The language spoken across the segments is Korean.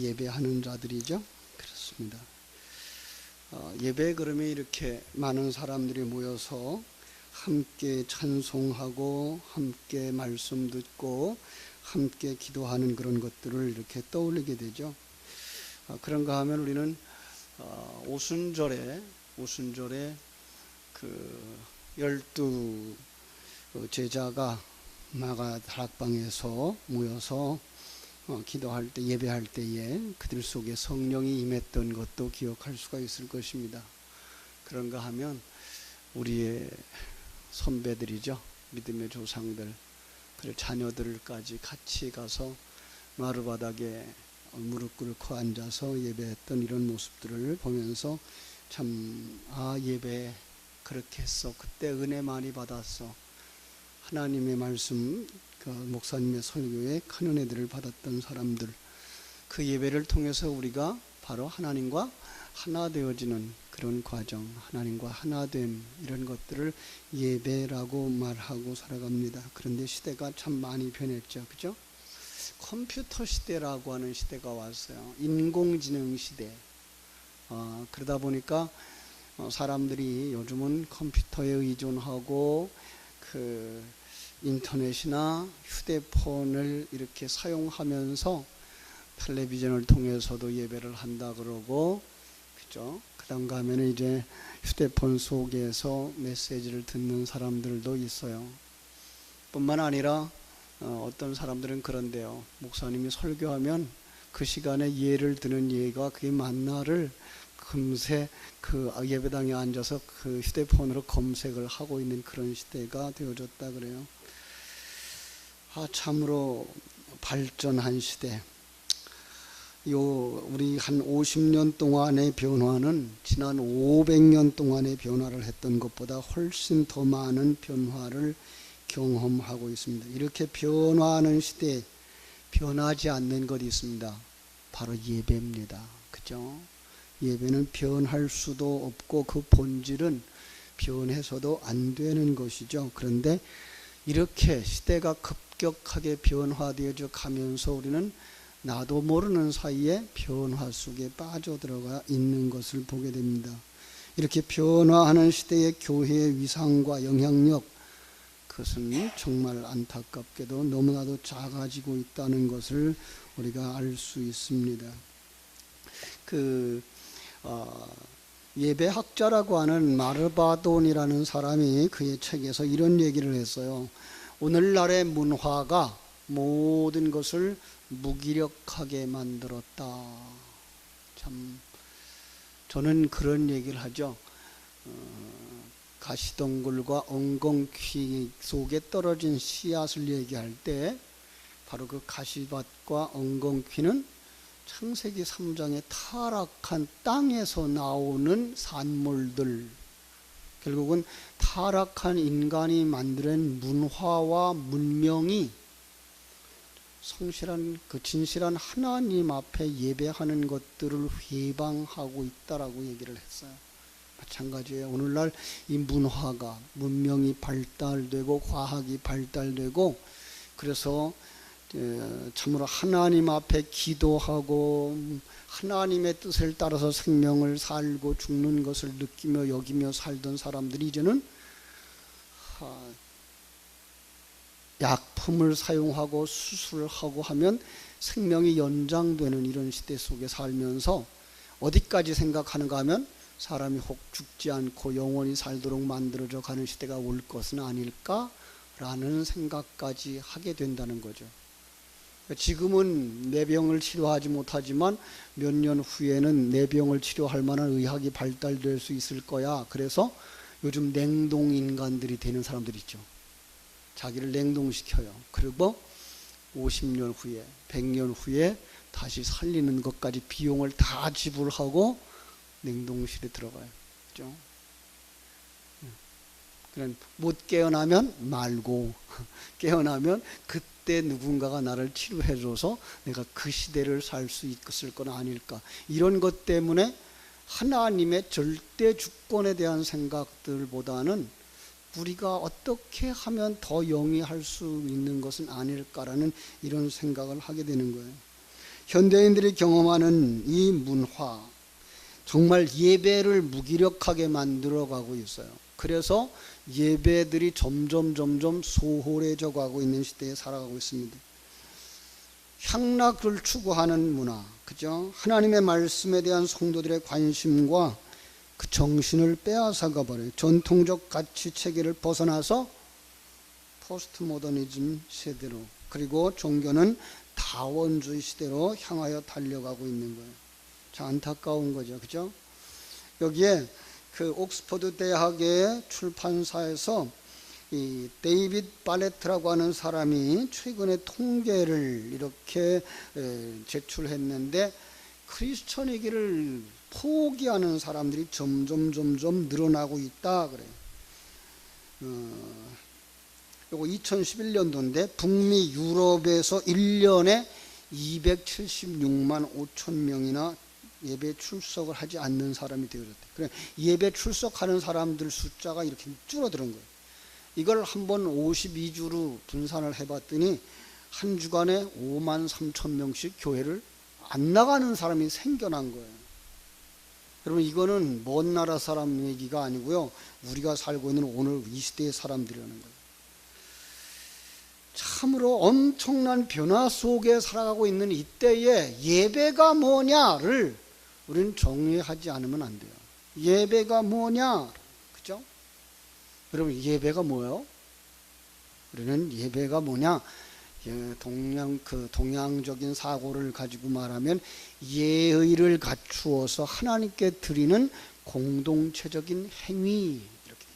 예배하는 자들이죠. 그렇습니다. 예배 그러면 이렇게 많은 사람들이 모여서 함께 찬송하고 함께 말씀 듣고 함께 기도하는 그런 것들을 이렇게 떠올리게 되죠. 그런가 하면 우리는 오순절에 그 12 제자가 마가 다락방에서 모여서 기도할 때, 예배할 때에 그들 속에 성령이 임했던 것도 기억할 수가 있을 것입니다. 그런가 하면 우리의 선배들이죠. 믿음의 조상들, 그리고 자녀들까지 같이 가서 마루바닥에 무릎 꿇고 앉아서 예배했던 이런 모습들을 보면서 참, 예배 그렇게 했어. 그때 은혜 많이 받았어. 하나님의 말씀, 그 목사님의 설교에 큰 은혜들을 받았던 사람들, 그 예배를 통해서 우리가 바로 하나님과 하나 되어지는 그런 과정, 하나님과 하나됨, 이런 것들을 예배라고 말하고 살아갑니다. 그런데 시대가 참 많이 변했죠. 그죠? 컴퓨터 시대라고 하는 시대가 왔어요. 인공지능 시대. 그러다 보니까 사람들이 요즘은 컴퓨터에 의존하고 그 인터넷이나 휴대폰을 이렇게 사용하면서 텔레비전을 통해서도 예배를 한다 그러고, 그죠? 그다음 가면은 이제 휴대폰 속에서 메시지를 듣는 사람들도 있어요. 뿐만 아니라 어떤 사람들은 그런데요. 목사님이 설교하면 그 시간에 예를 드는 예가 그게 맞나를 금세 그 예배당에 앉아서 그 휴대폰으로 검색을 하고 있는 그런 시대가 되어졌다 그래요. 참으로 발전한 시대. 우리 한 50년 동안의 변화는 지난 500년 동안의 변화를 했던 것보다 훨씬 더 많은 변화를 경험하고 있습니다. 이렇게 변화하는 시대에 변하지 않는 것이 있습니다. 바로 예배입니다. 그죠? 예배는 변할 수도 없고 그 본질은 변해서도 안 되는 것이죠. 그런데 이렇게 시대가 급격하게 변화되어져 가면서 우리는 나도 모르는 사이에 변화 속에 빠져들어가 있는 것을 보게 됩니다. 이렇게 변화하는 시대의 교회의 위상과 영향력, 그것은 정말 안타깝게도 너무나도 작아지고 있다는 것을 우리가 알 수 있습니다. 예배학자라고 하는 마르바돈이라는 사람이 그의 책에서 이런 얘기를 했어요. 오늘날의 문화가 모든 것을 무기력하게 만들었다. 참, 저는 그런 얘기를 하죠. 가시덩굴과 엉겅퀴 속에 떨어진 씨앗을 얘기할 때 바로 그 가시밭과 엉겅퀴는 창세기 3장의 타락한 땅에서 나오는 산물들, 결국은 타락한 인간이 만든 문화와 문명이 성실한 그 진실한 하나님 앞에 예배하는 것들을 회방하고 있다라고 얘기를 했어요. 마찬가지예요. 오늘날 이 문화가, 문명이 발달되고 과학이 발달되고, 그래서 참으로 하나님 앞에 기도하고 하나님의 뜻을 따라서 생명을 살고 죽는 것을 느끼며 여기며 살던 사람들이 이제는 약품을 사용하고 수술을 하고 하면 생명이 연장되는 이런 시대 속에 살면서 어디까지 생각하는가 하면 사람이 혹 죽지 않고 영원히 살도록 만들어져 가는 시대가 올 것은 아닐까라는 생각까지 하게 된다는 거죠. 지금은 뇌병을 치료하지 못하지만 몇 년 후에는 뇌병을 치료할 만한 의학이 발달될 수 있을 거야. 그래서 요즘 냉동인간들이 되는 사람들 있죠. 자기를 냉동시켜요. 그리고 50년 후에 100년 후에 다시 살리는 것까지 비용을 다 지불하고 냉동실에 들어가요. 그렇죠? 그냥 못 깨어나면 말고 깨어나면 그때 누군가가 나를 치료해줘서 내가 그 시대를 살 수 있을 건 아닐까. 이런 것 때문에 하나님의 절대 주권에 대한 생각들보다는 우리가 어떻게 하면 더 영위할 수 있는 것은 아닐까라는 이런 생각을 하게 되는 거예요. 현대인들이 경험하는 이 문화, 정말 예배를 무기력하게 만들어가고 있어요. 그래서 예배들이 점점 소홀해져 가고 있는 시대에 살아가고 있습니다. 향락을 추구하는 문화, 그죠? 하나님의 말씀에 대한 성도들의 관심과 그 정신을 빼앗아가 버려요. 전통적 가치 체계를 벗어나서 포스트 모더니즘 세대로, 그리고 종교는 다원주의 시대로 향하여 달려가고 있는 거예요. 참 안타까운 거죠, 그죠? 여기에 그 옥스퍼드 대학의 출판사에서 이 데이빗 바레트라고 하는 사람이 최근에 통계를 이렇게 제출했는데, 크리스천이기를 포기하는 사람들이 점점 늘어나고 있다 그래요. 요거 2011년도인데 북미 유럽에서 1년에 276만 5천 명이나 예배 출석을 하지 않는 사람이 되어졌대. 그래, 예배 출석하는 사람들 숫자가 이렇게 줄어드는 거예요. 이걸 한번 52주로 분산을 해봤더니 한 주간에 5만 3천 명씩 교회를 안 나가는 사람이 생겨난 거예요. 여러분, 이거는 먼 나라 사람 얘기가 아니고요, 우리가 살고 있는 오늘 이 시대의 사람들이라는 거예요. 참으로 엄청난 변화 속에 살아가고 있는 이때에 예배가 뭐냐를 우리는 정리하지 않으면 안 돼요. 예배가 뭐냐, 그죠? 여러분, 예배가 뭐예요? 우리는 예배가 뭐냐, 동양적인 사고를 가지고 말하면 예의를 갖추어서 하나님께 드리는 공동체적인 행위, 이렇게.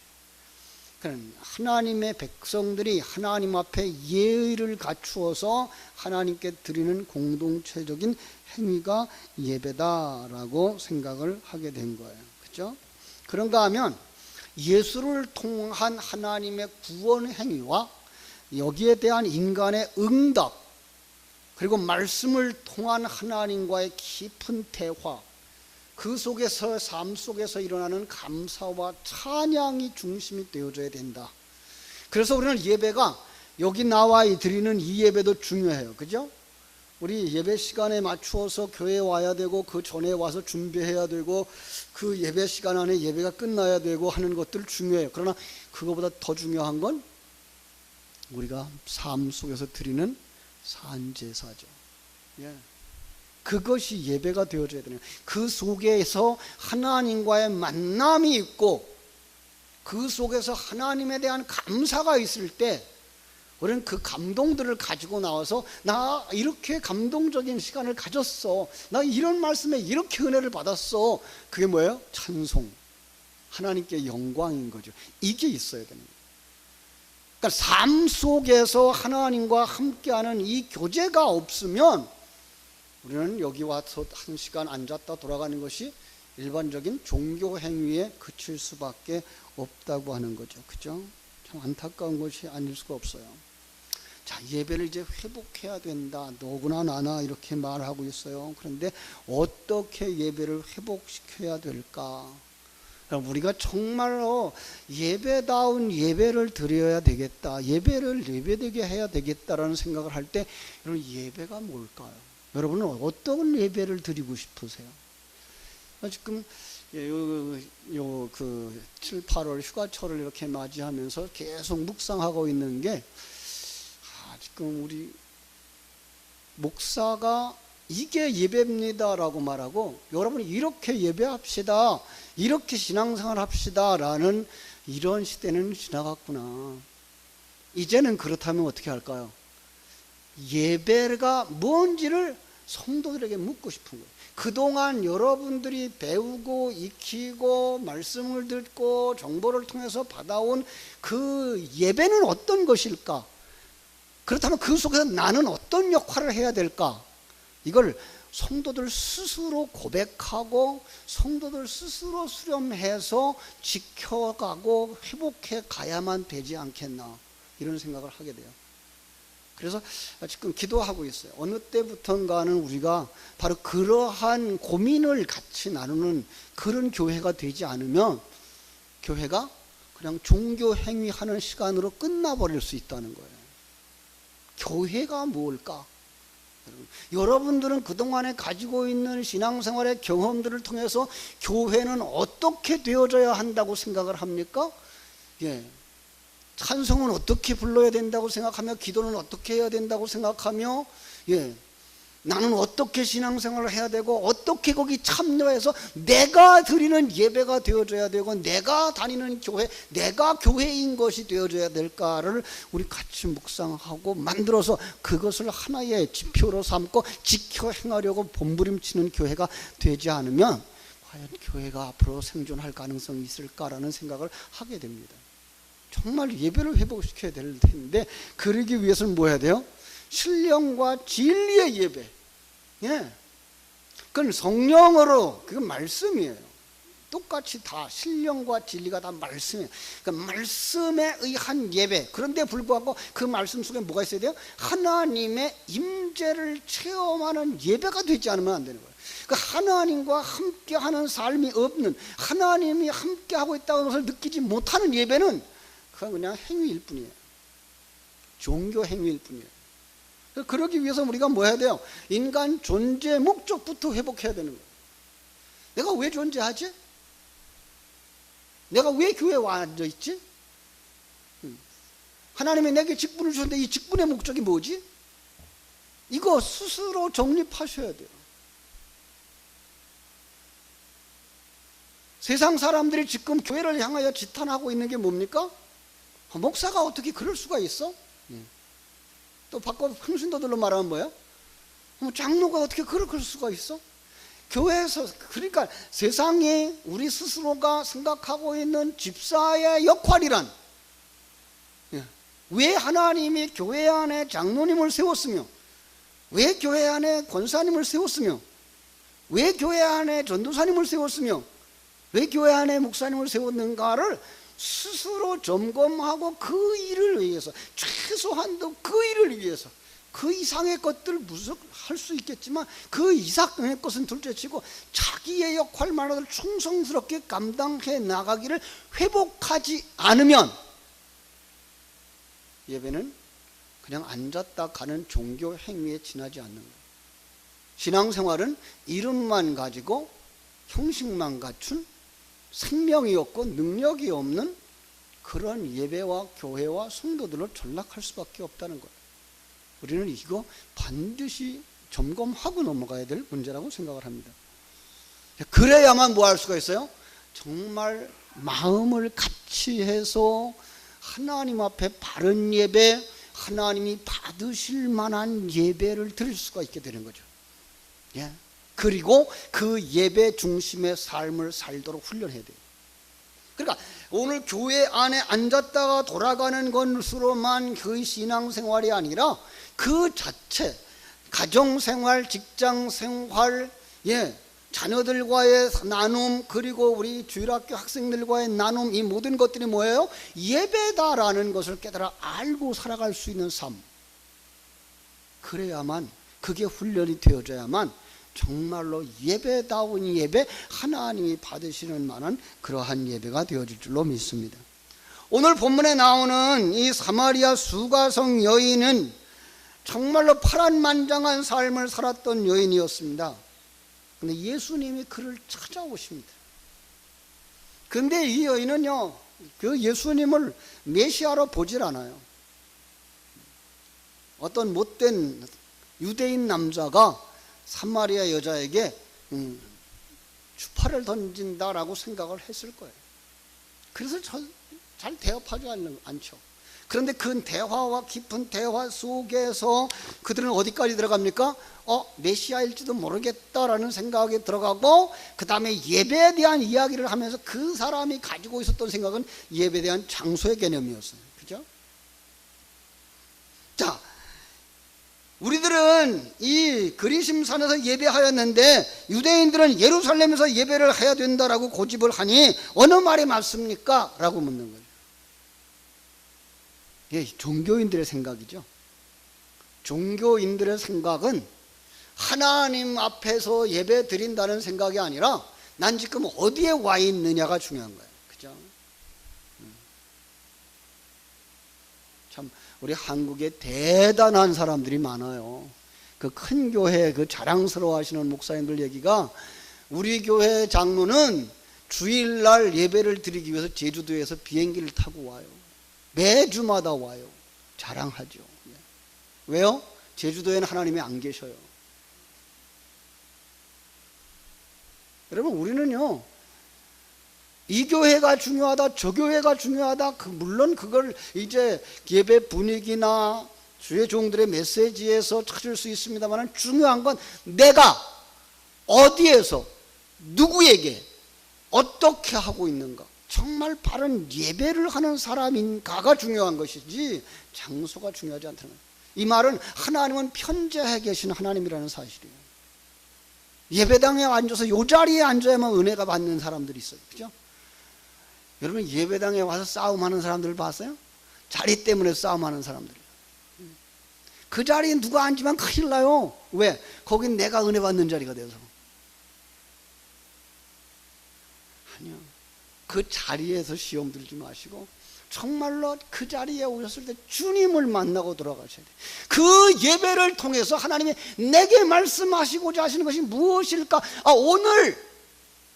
그러니까 하나님의 백성들이 하나님 앞에 예의를 갖추어서 하나님께 드리는 공동체적인 행위가 예배다라고 생각을 하게 된 거예요. 그렇죠? 그런가 하면 예수를 통한 하나님의 구원 행위와 여기에 대한 인간의 응답, 그리고 말씀을 통한 하나님과의 깊은 대화, 그 속에서, 삶 속에서 일어나는 감사와 찬양이 중심이 되어져야 된다. 그래서 우리는 예배가, 여기 나와 드리는 이 예배도 중요해요. 그죠? 우리 예배 시간에 맞추어서 교회에 와야 되고, 그 전에 와서 준비해야 되고, 그 예배 시간 안에 예배가 끝나야 되고 하는 것들 중요해요. 그러나 그거보다 더 중요한 건 우리가 삶 속에서 드리는 산제사죠. 예. 그것이 예배가 되어져야 되는, 그 속에서 하나님과의 만남이 있고 그 속에서 하나님에 대한 감사가 있을 때 우리는 그 감동들을 가지고 나와서, 나 이렇게 감동적인 시간을 가졌어, 나 이런 말씀에 이렇게 은혜를 받았어, 그게 뭐예요? 찬송, 하나님께 영광인 거죠. 이게 있어야 되는 거예요. 그러니까 삶 속에서 하나님과 함께하는 이 교제가 없으면 우리는 여기 와서 한 시간 앉았다 돌아가는 것이 일반적인 종교 행위에 그칠 수밖에 없다고 하는 거죠. 그죠? 참 안타까운 것이 아닐 수가 없어요. 자, 예배를 이제 회복해야 된다, 너구나 나나 이렇게 말하고 있어요. 그런데 어떻게 예배를 회복시켜야 될까? 우리가 정말로 예배다운 예배를 드려야 되겠다, 예배를 예배되게 해야 되겠다라는 생각을 할 때, 여러분, 예배가 뭘까요? 여러분은 어떤 예배를 드리고 싶으세요? 지금 그 7, 8월 휴가철을 이렇게 맞이하면서 계속 묵상하고 있는 게, 지금 우리 목사가 이게 예배입니다라고 말하고, 여러분이 이렇게 예배합시다, 이렇게 신앙생활 합시다 라는 이런 시대는 지나갔구나. 이제는 그렇다면 어떻게 할까요? 예배가 뭔지를 성도들에게 묻고 싶은 거예요. 그동안 여러분들이 배우고 익히고 말씀을 듣고 정보를 통해서 받아온 그 예배는 어떤 것일까? 그렇다면 그 속에서 나는 어떤 역할을 해야 될까? 이걸 성도들 스스로 고백하고 성도들 스스로 수렴해서 지켜가고 회복해 가야만 되지 않겠나, 이런 생각을 하게 돼요. 그래서 지금 기도하고 있어요. 어느 때부턴가는 우리가 바로 그러한 고민을 같이 나누는 그런 교회가 되지 않으면 교회가 그냥 종교 행위하는 시간으로 끝나버릴 수 있다는 거예요. 교회가 뭘까? 여러분들은 그동안에 가지고 있는 신앙생활의 경험들을 통해서 교회는 어떻게 되어져야 한다고 생각을 합니까? 예. 찬송은 어떻게 불러야 된다고 생각하며, 기도는 어떻게 해야 된다고 생각하며, 예. 나는 어떻게 신앙생활을 해야 되고, 어떻게 거기 참여해서 내가 드리는 예배가 되어져야 되고, 내가 다니는 교회, 내가 교회인 것이 되어져야 될까를 우리 같이 묵상하고 만들어서 그것을 하나의 지표로 삼고 지켜 행하려고 몸부림치는 교회가 되지 않으면 과연 교회가 앞으로 생존할 가능성이 있을까라는 생각을 하게 됩니다. 정말 예배를 회복시켜야 될 텐데, 그러기 위해서는 뭐 해야 돼요? 신령과 진리의 예배. 예. 그건 성령으로, 그건 말씀이에요. 똑같이 다 신령과 진리가 다 말씀이에요. 그러니까 말씀에 의한 예배. 그런데 불구하고 그 말씀 속에 뭐가 있어야 돼요? 하나님의 임재를 체험하는 예배가 되지 않으면 안 되는 거예요. 그 하나님과 함께하는 삶이 없는, 하나님이 함께하고 있다는 것을 느끼지 못하는 예배는 그건 그냥 행위일 뿐이에요. 종교 행위일 뿐이에요. 그러기 위해서 우리가 뭐 해야 돼요? 인간 존재 목적부터 회복해야 되는 거예요. 내가 왜 존재하지? 내가 왜 교회에 와 앉아있지? 하나님이 내게 직분을 주셨는데 이 직분의 목적이 뭐지? 이거 스스로 정립하셔야 돼요. 세상 사람들이 지금 교회를 향하여 지탄하고 있는 게 뭡니까? 목사가 어떻게 그럴 수가 있어? 또 바꿔 평신도들로 말하면 뭐야? 장로가 어떻게 그럴 수가 있어? 교회에서, 그러니까 세상에 우리 스스로가 생각하고 있는 집사의 역할이란, 왜 하나님이 교회 안에 장로님을 세웠으며, 왜 교회 안에 권사님을 세웠으며, 왜 교회 안에 전도사님을 세웠으며, 왜 교회 안에 목사님을 세웠는가를 스스로 점검하고 그 일을 위해서, 최소한도 그 일을 위해서, 그 이상의 것들 할 수 있겠지만 그 이상의 것은 둘째치고 자기의 역할만을 충성스럽게 감당해 나가기를 회복하지 않으면 예배는 그냥 앉았다 가는 종교 행위에 지나지 않는 거예요. 신앙생활은 이름만 가지고 형식만 갖춘 생명이 없고 능력이 없는 그런 예배와 교회와 성도들을 전락할 수밖에 없다는 거예요. 우리는 이거 반드시 점검하고 넘어가야 될 문제라고 생각을 합니다. 그래야만 뭐 할 수가 있어요? 정말 마음을 같이 해서 하나님 앞에 바른 예배, 하나님이 받으실 만한 예배를 드릴 수가 있게 되는 거죠. 예. 그리고 그 예배 중심의 삶을 살도록 훈련해야 돼요. 그러니까 오늘 교회 안에 앉았다가 돌아가는 것으로만 그 신앙생활이 아니라 그 자체, 가정생활, 직장생활, 자녀들과의 나눔, 그리고 우리 주일학교 학생들과의 나눔, 이 모든 것들이 뭐예요? 예배다라는 것을 깨달아 알고 살아갈 수 있는 삶. 그래야만, 그게 훈련이 되어져야만 정말로 예배다운 예배, 하나님이 받으시는 만한 그러한 예배가 되어질 줄로 믿습니다. 오늘 본문에 나오는 이 사마리아 수가성 여인은 정말로 파란만장한 삶을 살았던 여인이었습니다. 근데 예수님이 그를 찾아오십니다. 근데 이 여인은요, 그 예수님을 메시아로 보질 않아요. 어떤 못된 유대인 남자가 사마리아 여자에게 추파를 던진다라고 생각을 했을 거예요. 그래서 잘 대답하지 않죠. 그런데 그 대화와 깊은 대화 속에서 그들은 어디까지 들어갑니까? 메시아일지도 모르겠다라는 생각에 들어가고, 그 다음에 예배에 대한 이야기를 하면서 그 사람이 가지고 있었던 생각은 예배에 대한 장소의 개념이었어요. 그죠? 자, 우리들은 이 그리심산에서 예배하였는데 유대인들은 예루살렘에서 예배를 해야 된다라고 고집을 하니 어느 말이 맞습니까? 라고 묻는 거예요. 종교인들의 생각이죠. 종교인들의 생각은 하나님 앞에서 예배 드린다는 생각이 아니라 난 지금 어디에 와 있느냐가 중요한 거예요. 그죠? 참 우리 한국에 대단한 사람들이 많아요. 그 큰 교회 그 자랑스러워 하시는 목사님들 얘기가 우리 교회 장로는 주일날 예배를 드리기 위해서 제주도에서 비행기를 타고 와요. 매주마다 와요. 자랑하죠. 왜요? 제주도에는 하나님이 안 계셔요. 여러분, 우리는요, 이 교회가 중요하다, 저 교회가 중요하다, 물론 그걸 이제 예배 분위기나 주의 종들의 메시지에서 찾을 수 있습니다만, 중요한 건 내가 어디에서 누구에게 어떻게 하고 있는가, 정말 바른 예배를 하는 사람인가가 중요한 것이지 장소가 중요하지 않다는 거예요. 이 말은 하나님은 편재해 계신 하나님이라는 사실이에요. 예배당에 앉아서 요 자리에 앉아야만 은혜가 받는 사람들이 있어요. 그죠? 여러분, 예배당에 와서 싸움하는 사람들을 봤어요? 자리 때문에 싸움하는 사람들이에요. 그 자리에 누가 앉으면 큰일 나요. 왜? 거긴 내가 은혜 받는 자리가 돼서. 아니요, 그 자리에서 시험 들지 마시고 정말로 그 자리에 오셨을 때 주님을 만나고 돌아가셔야 돼요. 그 예배를 통해서 하나님이 내게 말씀하시고자 하시는 것이 무엇일까?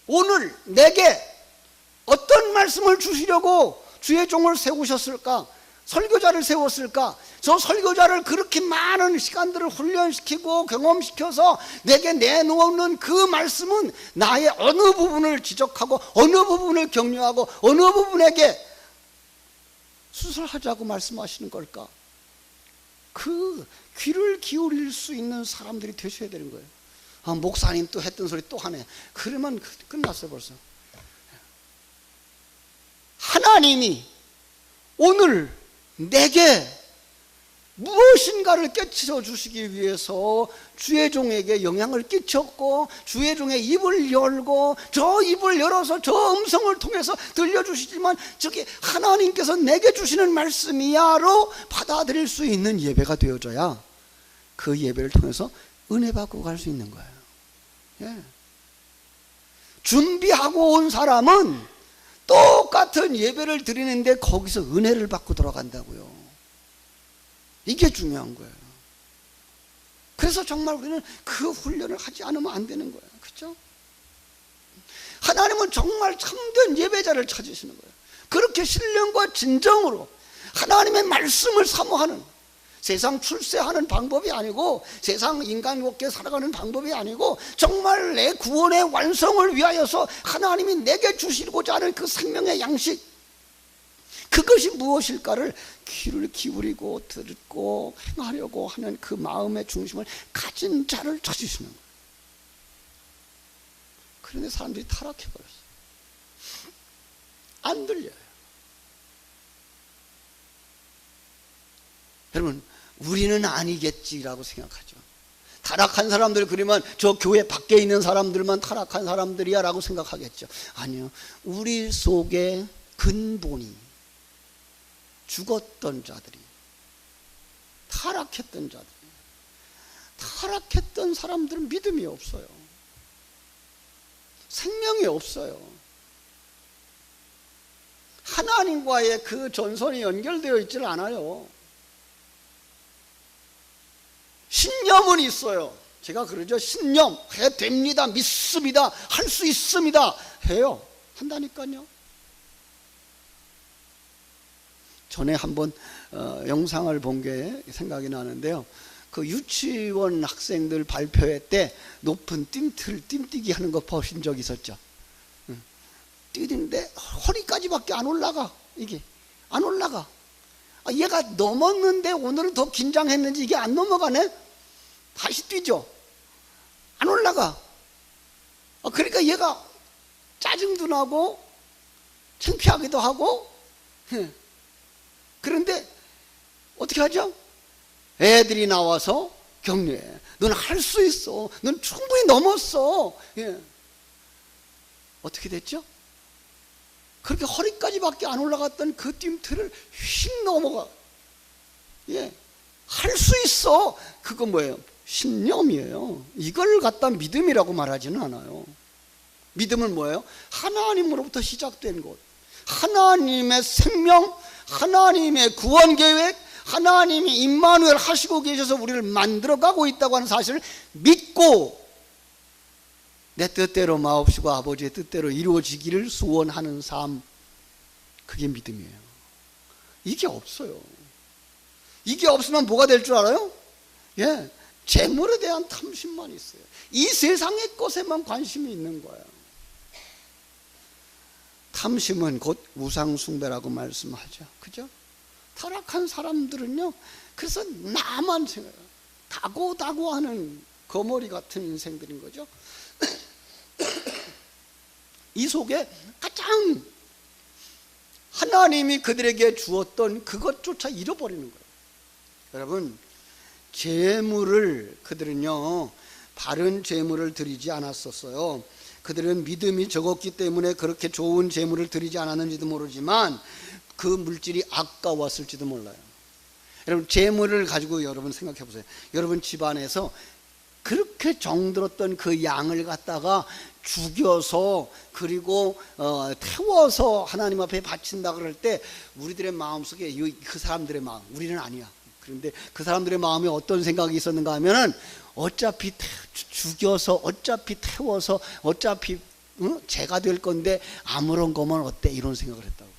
오늘 내게 어떤 말씀을 주시려고 주의 종을 세우셨을까? 설교자를 세웠을까? 저 설교자를 그렇게 많은 시간들을 훈련시키고 경험시켜서 내게 내놓는 그 말씀은 나의 어느 부분을 지적하고 어느 부분을 격려하고 어느 부분에게 수술하자고 말씀하시는 걸까? 그 귀를 기울일 수 있는 사람들이 되셔야 되는 거예요. 목사님 또 했던 소리 또 하네. 그러면 끝났어요 벌써. 하나님이 오늘 내게 무엇인가를 깨쳐 주시기 위해서 주의 종에게 영향을 끼쳤고 주의 종의 입을 열고 저 입을 열어서 저 음성을 통해서 들려주시지만 저게 하나님께서 내게 주시는 말씀이야로 받아들일 수 있는 예배가 되어져야 그 예배를 통해서 은혜 받고 갈 수 있는 거예요. 예. 준비하고 온 사람은 똑같은 예배를 드리는데 거기서 은혜를 받고 돌아간다고요. 이게 중요한 거예요. 그래서 정말 우리는 그 훈련을 하지 않으면 안 되는 거예요. 그렇죠? 하나님은 정말 참된 예배자를 찾으시는 거예요. 그렇게 신령과 진정으로 하나님의 말씀을 사모하는, 세상 출세하는 방법이 아니고 세상 인간롭게 살아가는 방법이 아니고 정말 내 구원의 완성을 위하여서 하나님이 내게 주시고자 하는 그 생명의 양식, 그것이 무엇일까를 귀를 기울이고 듣고 행하려고 하는 그 마음의 중심을 가진 자를 찾으시는 거예요. 그런데 사람들이 타락해버렸어요. 안 들려요. 여러분, 우리는 아니겠지라고 생각하죠. 타락한 사람들, 그러면 저 교회 밖에 있는 사람들만 타락한 사람들이야 라고 생각하겠죠. 아니요, 우리 속에 근본이 죽었던 자들이, 타락했던 자들이, 타락했던 사람들은 믿음이 없어요. 생명이 없어요. 하나님과의 그 전선이 연결되어 있지를 않아요. 신념은 있어요. 제가 그러죠. 신념, 해 됩니다, 믿습니다, 할 수 있습니다 해요. 한다니까요. 전에 한번 영상을 본 게 생각이 나는데요. 그 유치원 학생들 발표회 때 높은 띵뛰기 하는 거 보신 적 있었죠? 뛰는데 허리까지밖에 안 올라가. 이게 안 올라가. 얘가 넘었는데 오늘은 더 긴장했는지 이게 안 넘어가네. 다시 뛰죠. 안 올라가. 그러니까 얘가 짜증도 나고 창피하기도 하고. 그런데 어떻게 하죠? 애들이 나와서 격려해. 넌 할 수 있어. 넌 충분히 넘었어. 예. 어떻게 됐죠? 그렇게 허리까지밖에 안 올라갔던 그 뜀틀을 휙 넘어가. 예. 할 수 있어. 그거 뭐예요? 신념이에요. 이걸 갖다 믿음이라고 말하지는 않아요. 믿음은 뭐예요? 하나님으로부터 시작된 것. 하나님의 생명, 하나님의 구원 계획, 하나님이 임마누엘 하시고 계셔서 우리를 만들어가고 있다고 하는 사실을 믿고 내 뜻대로 마옵시고 아버지의 뜻대로 이루어지기를 소원하는 삶, 그게 믿음이에요. 이게 없어요. 이게 없으면 뭐가 될 줄 알아요? 예, 재물에 대한 탐심만 있어요. 이 세상의 것에만 관심이 있는 거예요. 탐심은 곧 우상숭배라고 말씀하죠. 그죠? 타락한 사람들은요, 그래서 나만 생각해요. 다고다고 하는 거머리 같은 인생들인 거죠. 이 속에 가장 하나님이 그들에게 주었던 그것조차 잃어버리는 거예요. 여러분, 재물을 그들은요, 바른 재물을 드리지 않았었어요. 그들은 믿음이 적었기 때문에 그렇게 좋은 재물을 드리지 않았는지도 모르지만 그 물질이 아까웠을지도 몰라요. 여러분, 재물을 가지고 여러분 생각해 보세요. 여러분 집안에서 그렇게 정들었던 그 양을 갖다가 죽여서 그리고 태워서 하나님 앞에 바친다 그럴 때 우리들의 마음속에 그 사람들의 마음, 우리는 아니야. 그런데 그 사람들의 마음에 어떤 생각이 있었는가 하면은 어차피 죽여서 어차피 태워서 어차피 죄가 될 건데 아무런 거면 어때, 이런 생각을 했다고.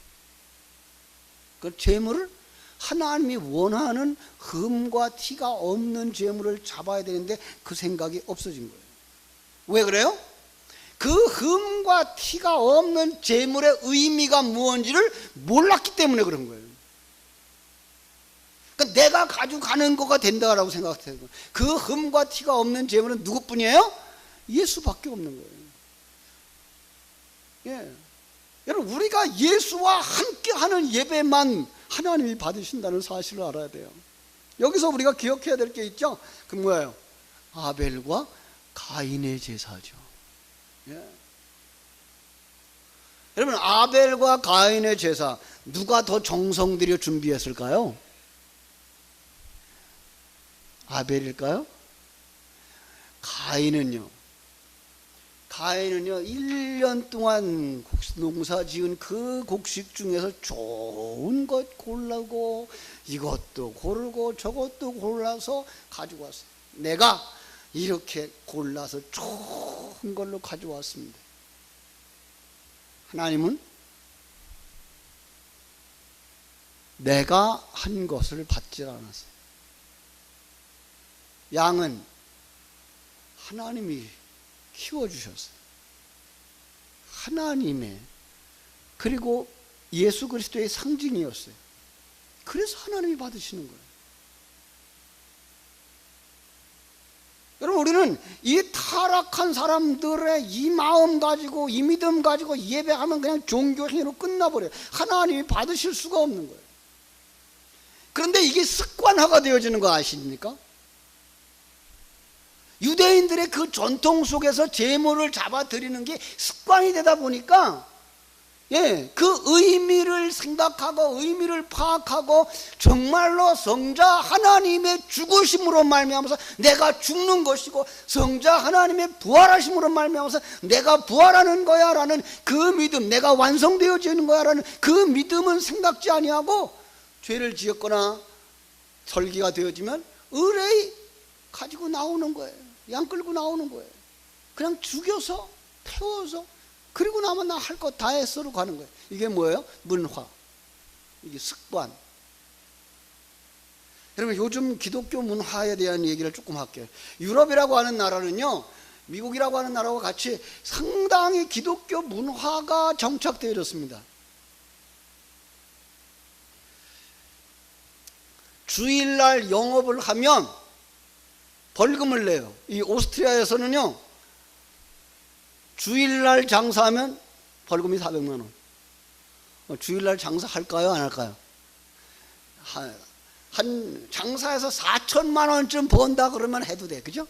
그 재물을 하나님이 원하는 흠과 티가 없는 재물을 잡아야 되는데 그 생각이 없어진 거예요. 왜 그래요? 그 흠과 티가 없는 재물의 의미가 무엇인지를 몰랐기 때문에 그런 거예요. 그러니까 내가 가져가는 거가 된다라고 생각해요. 그 흠과 티가 없는 재물은 누구뿐이에요? 예수밖에 없는 거예요. 예. 여러분, 우리가 예수와 함께하는 예배만 하나님이 받으신다는 사실을 알아야 돼요. 여기서 우리가 기억해야 될 게 있죠. 그 뭐예요? 아벨과 가인의 제사죠. 예. 여러분, 아벨과 가인의 제사 누가 더 정성 들여 준비했을까요? 아벨일까요? 가인은요 1년 동안 농사 지은 그 곡식 중에서 좋은 것 고르고 이것도 고르고 저것도 골라서 가지고 왔어요. 내가 이렇게 골라서 좋은 걸로 가져왔습니다. 하나님은 내가 한 것을 받지 않았어요. 양은 하나님이 키워주셨어요. 하나님의, 그리고 예수 그리스도의 상징이었어요. 그래서 하나님이 받으시는 거예요. 여러분, 우리는 이 타락한 사람들의 이 마음 가지고 이 믿음 가지고 예배하면 그냥 종교행위로 끝나버려요. 하나님이 받으실 수가 없는 거예요. 그런데 이게 습관화가 되어지는 거 아십니까? 유대인들의 그 전통 속에서 제물을 잡아 드리는 게 습관이 되다 보니까 그 의미를 생각하고 의미를 파악하고 정말로 성자 하나님의 죽으심으로 말미암아서 내가 죽는 것이고 성자 하나님의 부활하심으로 말미암아서 내가 부활하는 거야 라는 그 믿음, 내가 완성되어지는 거야 라는 그 믿음은 생각지 아니하고 죄를 지었거나 설기가 되어지면 의뢰이 가지고 나오는 거예요. 양 끌고 나오는 거예요. 그냥 죽여서 태워서 그리고 나면 나 할 거 다 했어로 가는 거예요. 이게 뭐예요? 문화, 이게 습관. 여러분, 요즘 기독교 문화에 대한 얘기를 조금 할게요. 유럽이라고 하는 나라는요, 미국이라고 하는 나라와 같이 상당히 기독교 문화가 정착되어졌습니다. 주일날 영업을 하면 벌금을 내요. 이 오스트리아에서는요, 주일날 장사하면 벌금이 400만 원. 주일날 장사할까요? 안 할까요? 한 장사해서 4천만 원쯤 번다 그러면 해도 돼. 그죠?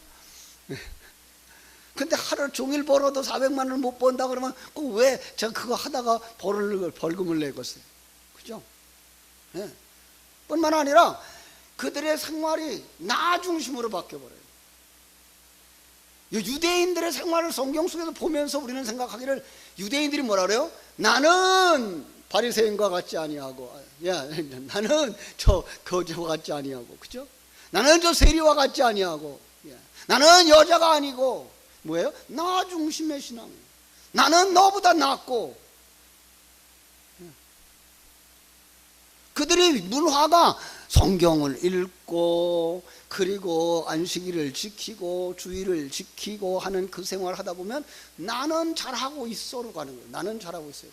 근데 하루 종일 벌어도 400만 원을 못 번다 그러면 왜 제가 그거 하다가 벌금을 내겠어요? 그죠? 네. 뿐만 아니라 그들의 생활이 나 중심으로 바뀌어버려요. 유대인들의 생활을 성경 속에서 보면서 우리는 생각하기를, 유대인들이 뭐라 그래요? 나는 바리새인과 같지 아니하고, 야, 나는 저 거지와 같지 아니하고, 그죠? 나는 저 세리와 같지 아니하고, 나는 여자가 아니고, 뭐예요? 나 중심의 신앙이에요. 나는 너보다 낫고. 그들의 문화가 성경을 읽고, 그리고 안식일을 지키고 주일을 지키고 하는 그 생활을 하다 보면 나는 잘하고 있어로 가는 거예요. 나는 잘하고 있어요.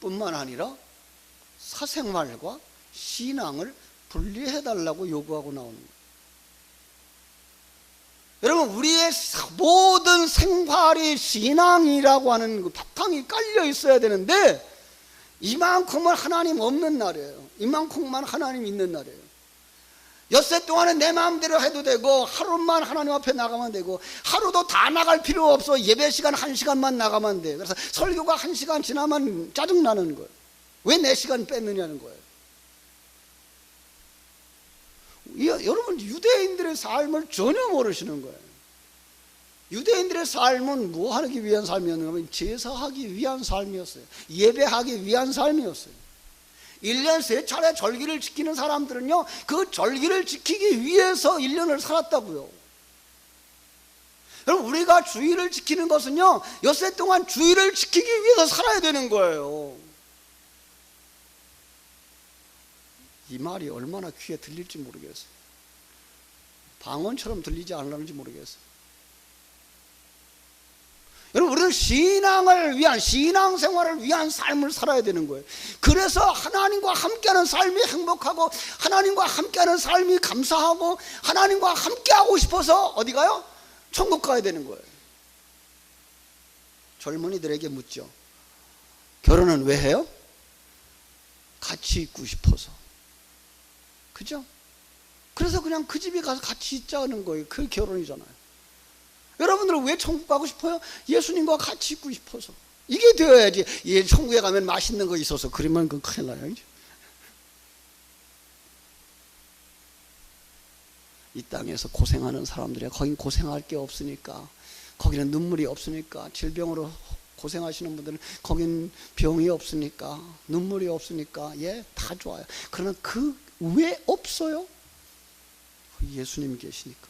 뿐만 아니라 사생활과 신앙을 분리해달라고 요구하고 나오는 거예요. 여러분, 우리의 모든 생활이 신앙이라고 하는 그 바탕이 깔려 있어야 되는데, 이만큼은 하나님 없는 날이에요. 이만큼만 하나님 있는 날이에요. 엿새 동안은 내 마음대로 해도 되고, 하루만 하나님 앞에 나가면 되고, 하루도 다 나갈 필요 없어. 예배 시간 1시간만 나가면 돼. 그래서 설교가 1시간 지나면 짜증나는 거예요. 왜 내 시간 뺐느냐는 거예요. 여러분, 유대인들의 삶을 전혀 모르시는 거예요. 유대인들의 삶은 뭐 하기 위한 삶이었는가 하면 제사하기 위한 삶이었어요. 예배하기 위한 삶이었어요. 1년 3차례 절기를 지키는 사람들은요, 그 절기를 지키기 위해서 1년을 살았다고요. 여러분, 우리가 주일을 지키는 것은요, 엿새 동안 주일을 지키기 위해서 살아야 되는 거예요. 이 말이 얼마나 귀에 들릴지 모르겠어요. 방언처럼 들리지 않을지 모르겠어요. 여러분, 우리는 신앙을 위한, 신앙생활을 위한 삶을 살아야 되는 거예요. 그래서 하나님과 함께하는 삶이 행복하고, 하나님과 함께하는 삶이 감사하고, 하나님과 함께하고 싶어서 어디 가요? 천국 가야 되는 거예요. 젊은이들에게 묻죠. 결혼은 왜 해요? 같이 있고 싶어서. 그죠? 그래서 그냥 그 집에 가서 같이 있자는 거예요. 그게 결혼이잖아요. 여러분들은 왜 천국 가고 싶어요? 예수님과 같이 있고 싶어서. 이게 되어야지. 천국에 가면 맛있는 거 있어서 그러면 그건 큰일 나요. 이 땅에서 고생하는 사람들이, 거긴 고생할 게 없으니까, 거기는 눈물이 없으니까, 질병으로 고생하시는 분들은 거긴 병이 없으니까, 눈물이 없으니까, 다 좋아요. 그러나 왜 없어요? 예수님이 계시니까,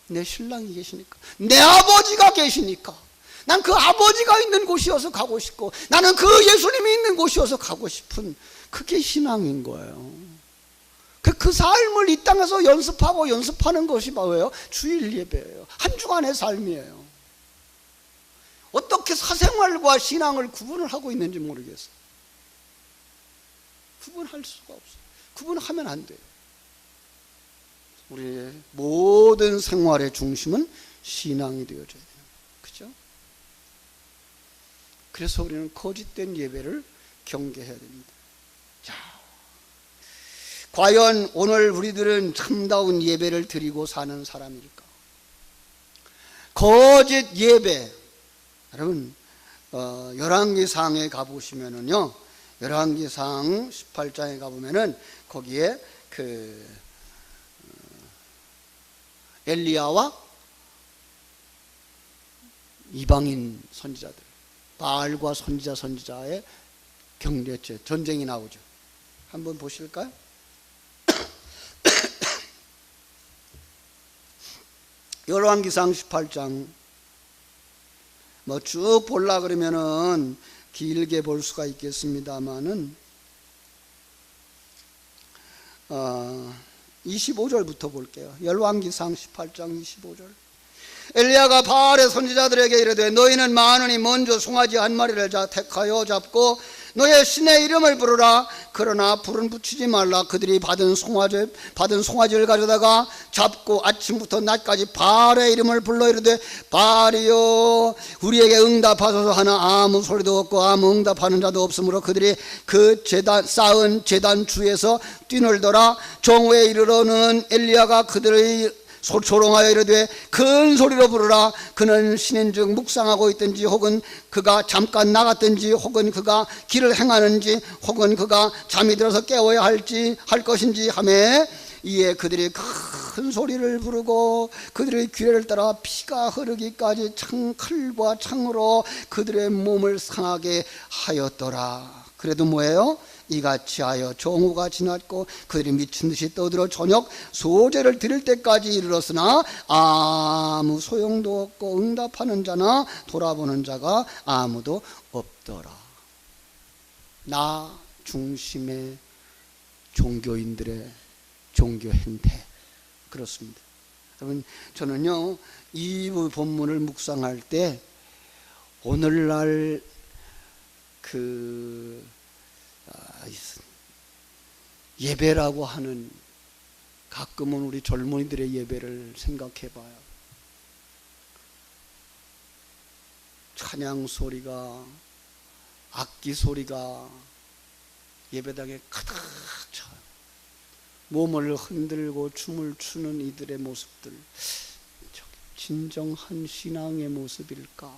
내 신랑이 계시니까, 내 아버지가 계시니까, 난 그 아버지가 있는 곳이어서 가고 싶고, 나는 그 예수님이 있는 곳이어서 가고 싶은, 그게 신앙인 거예요. 그 삶을 이 땅에서 연습하는 것이 뭐예요? 주일 예배예요. 한 주간의 삶이에요. 어떻게 사생활과 신앙을 구분을 하고 있는지 모르겠어요. 구분할 수가 없어요. 구분하면 안 돼요. 우리의 모든 생활의 중심은 신앙이 되어져야 돼요. 그죠? 그래서 우리는 거짓된 예배를 경계해야 됩니다. 자, 과연 오늘 우리들은 참다운 예배를 드리고 사는 사람일까? 거짓 예배. 여러분, 열왕기상에 가보시면은요, 열왕기상 18장에 가보면은 거기에 엘리야와 이방인 선지자들, 바알과 선지자의 경례죄, 전쟁이 나오죠. 한번 보실까요? 열왕기상 18장 쭉 보려 그러면은 길게 볼 수가 있겠습니다만은 25절부터 볼게요. 열왕기상 18장 25절. 엘리야가 바알의 선지자들에게 이르되 너희는 많으니 먼저 송아지 한 마리를 택하여 잡고 너의 신의 이름을 부르라. 그러나 불은 붙이지 말라. 그들이 받은 송아지를 가져다가 잡고 아침부터 낮까지 바알의 이름을 불러 이르되 바알이여 우리에게 응답하소서 하나 아무 소리도 없고 아무 응답하는 자도 없으므로 그들이 그 쌓은 제단 주에서 뛰놀더라. 정오에 이르러는 엘리야가 그들의 조롱하여 이르되 큰 소리로 부르라. 그는 신인즉 묵상하고 있든지 혹은 그가 잠깐 나갔든지 혹은 그가 길을 행하는지 혹은 그가 잠이 들어서 깨워야 할 것인지 하매 이에 그들이 큰 소리를 부르고 그들의 귀를 따라 피가 흐르기까지 칼과 창으로 그들의 몸을 상하게 하였더라. 그래도 뭐예요? 이같이 하여 정오가 지났고 그들이 미친 듯이 떠들어 저녁 소제를 드릴 때까지 이르렀으나 아무 소용도 없고 응답하는 자나 돌아보는 자가 아무도 없더라. 나 중심의 종교인들의 종교 행태, 그렇습니다. 여러분, 저는요 이 본문을 묵상할 때 오늘날 예배라고 하는, 가끔은 우리 젊은이들의 예배를 생각해 봐요. 찬양 소리가, 악기 소리가 예배당에 가득 차요. 몸을 흔들고 춤을 추는 이들의 모습들, 진정한 신앙의 모습일까?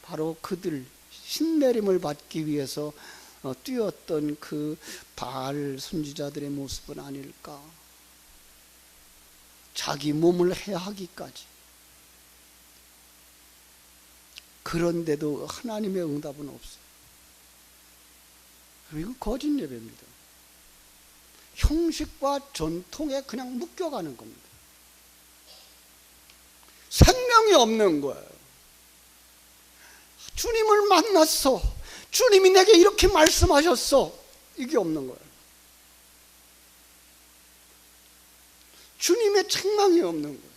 바로 그들 신내림을 받기 위해서 뛰었던 그 바알 선지자들의 모습은 아닐까? 자기 몸을 해하기까지. 그런데도 하나님의 응답은 없어요. 이거 거짓 예배입니다. 형식과 전통에 그냥 묶여가는 겁니다. 생명이 없는 거예요. 주님을 만났어, 주님이 내게 이렇게 말씀하셨어, 이게 없는 거예요. 주님의 책망이 없는 거예요.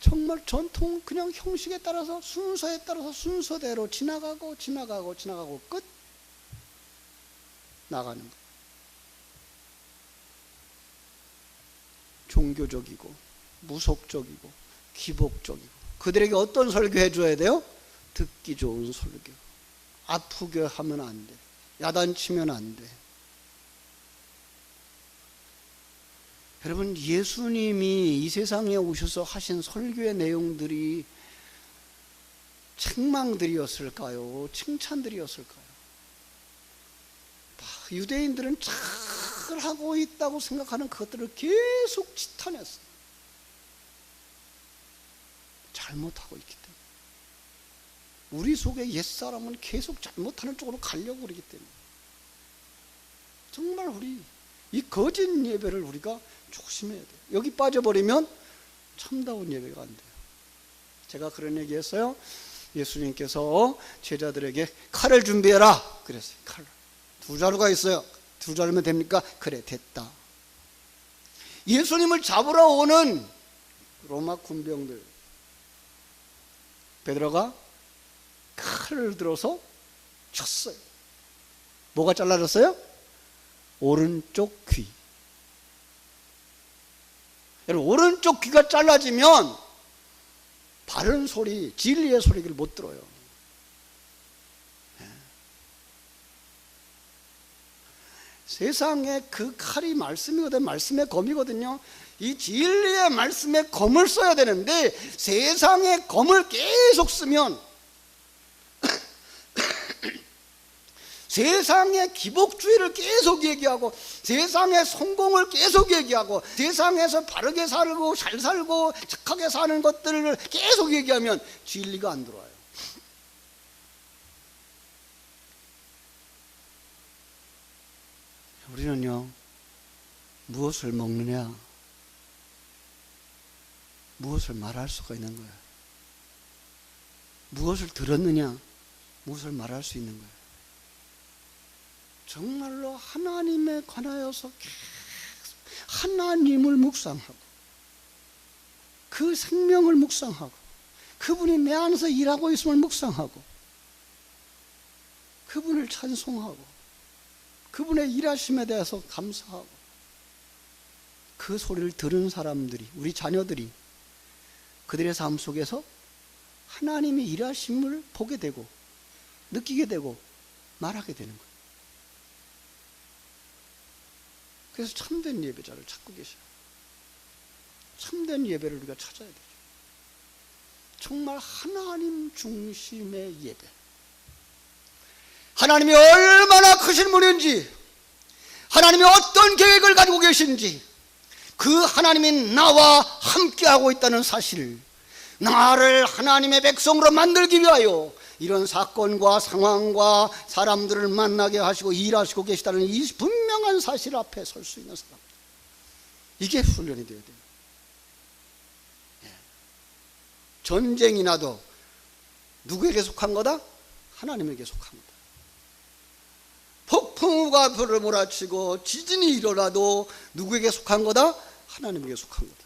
정말 전통은 그냥 형식에 따라서, 순서에 따라서 순서대로 지나가고 끝 나가는 거예요. 종교적이고 무속적이고 기복적이고. 그들에게 어떤 설교 해줘야 돼요? 듣기 좋은 설교. 아프게 하면 안 돼, 야단치면 안 돼. 여러분, 예수님이 이 세상에 오셔서 하신 설교의 내용들이 책망들이었을까요? 칭찬들이었을까요? 유대인들은 잘하고 있다고 생각하는 그것들을 계속 지탄했어요. 잘못하고 있기 때문에. 우리 속에 옛사람은 계속 잘못하는 쪽으로 가려고 그러기 때문에. 정말 우리 이 거짓 예배를 우리가 조심해야 돼요. 여기 빠져버리면 참다운 예배가 안 돼요. 제가 그런 얘기했어요. 예수님께서 제자들에게 칼을 준비해라 그랬어요. 칼. 2자루가 있어요. 2자루면 됩니까? 그래, 됐다. 예수님을 잡으러 오는 로마 군병들, 베드로가 칼을 들어서 쳤어요. 뭐가 잘라졌어요? 오른쪽 귀. 여러분, 오른쪽 귀가 잘라지면 바른 소리, 진리의 소리를 못 들어요. 세상에 그 칼이 말씀이거든, 말씀의 검이거든요. 이 진리의 말씀의 검을 써야 되는데 세상의 검을 계속 쓰면 세상의 기복주의를 계속 얘기하고 세상의 성공을 계속 얘기하고 세상에서 바르게 살고 잘 살고 착하게 사는 것들을 계속 얘기하면 진리가 안 들어와요. 우리는요, 무엇을 먹느냐, 무엇을 말할 수가 있는 거예요. 무엇을 들었느냐, 무엇을 말할 수 있는 거예요. 정말로 하나님에 관하여서 계속 하나님을 묵상하고 그 생명을 묵상하고 그분이 내 안에서 일하고 있음을 묵상하고 그분을 찬송하고 그분의 일하심에 대해서 감사하고 그 소리를 들은 사람들이, 우리 자녀들이 그들의 삶 속에서 하나님의 일하심을 보게 되고 느끼게 되고 말하게 되는 거예요. 그래서 참된 예배자를 찾고 계셔요. 참된 예배를 우리가 찾아야 되죠. 정말 하나님 중심의 예배. 하나님이 얼마나 크신 분인지, 하나님이 어떤 계획을 가지고 계신지, 그 하나님이 나와 함께하고 있다는 사실, 나를 하나님의 백성으로 만들기 위하여 이런 사건과 상황과 사람들을 만나게 하시고 일하시고 계시다는 이 분명한 사실 앞에 설 수 있는 사람, 이게 훈련이 되어야 돼요. 전쟁이 나도 누구에게 속한 거다? 하나님에게 속한 거다. 폭풍우가 불을 몰아치고 지진이 일어나도 누구에게 속한 거다? 하나님에게 속한 거다.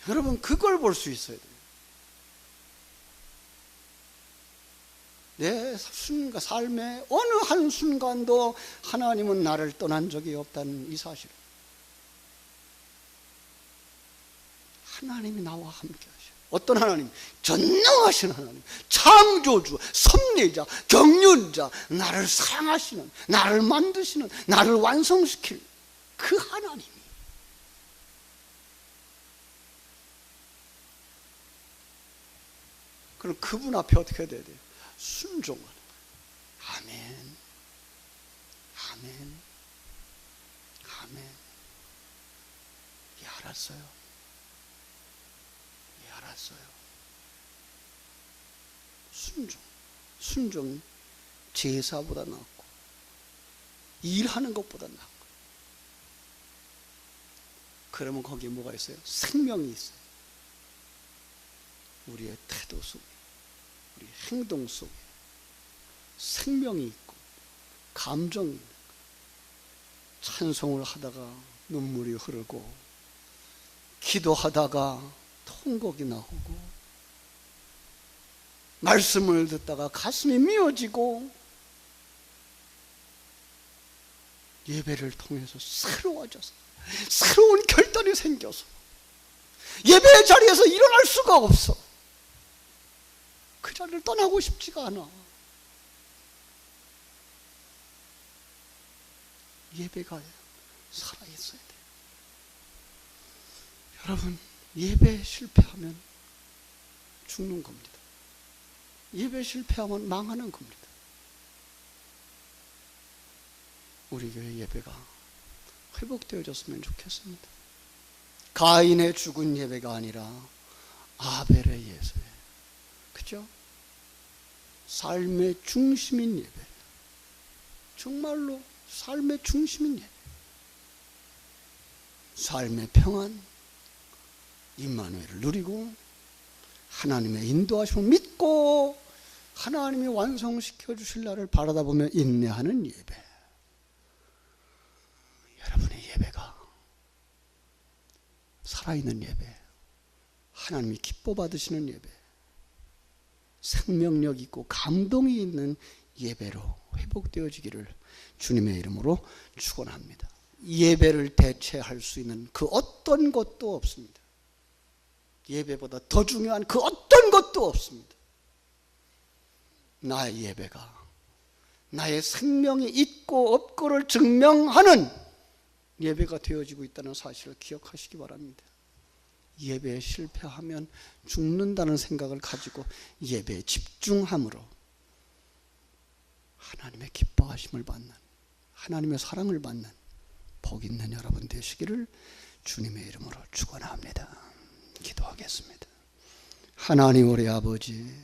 여러분, 그걸 볼 수 있어야 돼요. 내 삶의 어느 한순간도 하나님은 나를 떠난 적이 없다는 이 사실. 하나님이 나와 함께 하셔. 어떤 하나님? 전능하신 하나님, 창조주, 섭리자, 경륜자, 나를 사랑하시는, 나를 만드시는, 나를 완성시킬 그 하나님이. 그럼 그분 앞에 어떻게 해야 돼요? 순종하는 거예요. 아멘, 아멘, 아멘. 예, 알았어요. 예, 알았어요. 순종이 제사보다 낫고 일하는 것보다 낫고. 그러면 거기에 뭐가 있어요? 생명이 있어요. 우리의 태도 속에, 우리 행동 속에 생명이 있고 감정이 있는 거예요. 찬송을 하다가 눈물이 흐르고, 기도하다가 통곡이 나오고, 말씀을 듣다가 가슴이 미어지고, 예배를 통해서 새로워져서 새로운 결단이 생겨서 예배의 자리에서 일어날 수가 없어. 그 자리를 떠나고 싶지가 않아. 예배가 살아있어야 돼. 여러분, 예배 실패하면 죽는 겁니다. 예배 실패하면 망하는 겁니다. 우리 교회 예배가 회복되어졌으면 좋겠습니다. 가인의 죽은 예배가 아니라 아벨의 예배, 그죠? 삶의 중심인 예배, 정말로 삶의 중심인 예배, 삶의 평안, 임마누엘을 누리고 하나님의 인도하심을 믿고 하나님이 완성시켜 주실 날을 바라다 보며 인내하는 예배. 여러분의 예배가 살아있는 예배, 하나님이 기뻐 받으시는 예배, 생명력 있고 감동이 있는 예배로 회복되어지기를 주님의 이름으로 축원합니다. 예배를 대체할 수 있는 그 어떤 것도 없습니다. 예배보다 더 중요한 그 어떤 것도 없습니다. 나의 예배가 나의 생명이 있고 없고를 증명하는 예배가 되어지고 있다는 사실을 기억하시기 바랍니다. 예배에 실패하면 죽는다는 생각을 가지고 예배에 집중함으로 하나님의 기뻐하심을 받는, 하나님의 사랑을 받는 복 있는 여러분 되시기를 주님의 이름으로 축원합니다. 기도하겠습니다. 하나님 우리 아버지,